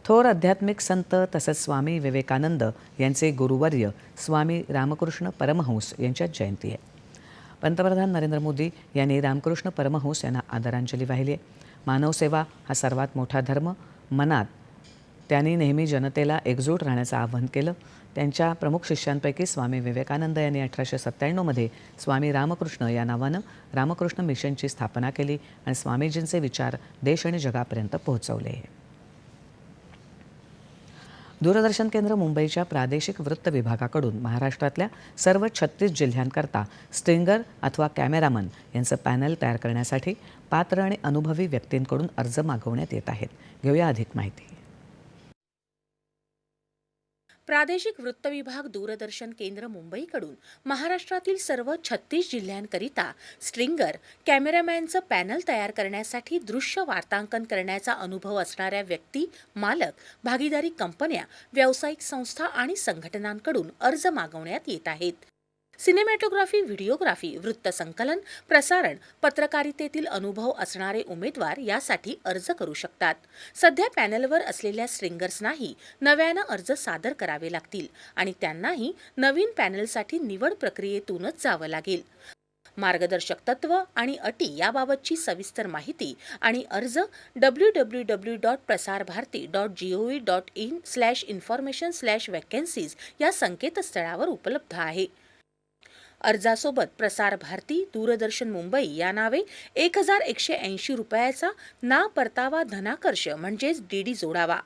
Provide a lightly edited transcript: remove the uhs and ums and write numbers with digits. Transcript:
थोर आध्यात्मिक संत तसंच स्वामी विवेकानंद यांचे गुरुवर्य स्वामी रामकृष्ण परमहंस यांच्यात जयंती आहे. पंतप्रधान नरेंद्र मोदी यांनी रामकृष्ण परमहंस यांना आदरांजली वाहिली आहे. मानवसेवा हा सर्वात मोठा धर्म मनात त्यांनी नेहमी जनतेला एकजूट राहण्याचं आवाहन केलं. त्यांच्या प्रमुख शिष्यांपैकी स्वामी विवेकानंद यांनी 1897मध्ये स्वामी रामकृष्ण या नावानं रामकृष्ण मिशनची स्थापना केली आणि स्वामीजींचे विचार देश आणि जगापर्यंत पोहोचवले. दूरदर्शन केंद्र मुंबईच्या प्रादेशिक वृत्त विभागाकडून महाराष्ट्रातल्या सर्व 36 जिल्ह्यांकरता स्ट्रिंगर अथवा कॅमेरामन यांचं पॅनल तयार करण्यासाठी पात्र आणि अनुभवी व्यक्तींकडून अर्ज मागवण्यात येत आहेत. घेऊया अधिक माहिती. प्रादेशिक वृत्त विभाग दूरदर्शन केंद्र मुंबईकडून महाराष्ट्रातील सर्व 36 जिल्ह्यांकरिता स्ट्रिंगर कॅमेरामॅनचं पॅनल तयार करण्यासाठी दृश्य वार्तांकन करण्याचा अनुभव असणाऱ्या व्यक्ती, मालक, भागीदारी कंपन्या, व्यावसायिक संस्था आणि संघटनांकडून अर्ज मागवण्यात येत आहेत. सिनेमॅटोग्राफी, व्हिडिओग्राफी, वृत्तसंकलन, प्रसारण, पत्रकारितेतील अनुभव असणारे उमेदवार यासाठी अर्ज करू शकतात. सध्या पॅनलवर असलेल्या स्ट्रिंगर्सनाही नव्यानं अर्ज सादर करावे लागतील आणि त्यांनाही नवीन पॅनलसाठी निवड प्रक्रियेतूनच जावं लागेल. मार्गदर्शक तत्व आणि अटी याबाबतची सविस्तर माहिती आणि अर्ज www.prasarbharati.gov.in/information/vacancies या संकेतस्थळावर उपलब्ध आहे. अर्जासोबत प्रसार भारती, दूरदर्शन मुंबई या नावे ₹1180 ना परतावा धनाकर्ष म्हणजेच DD जोडावा.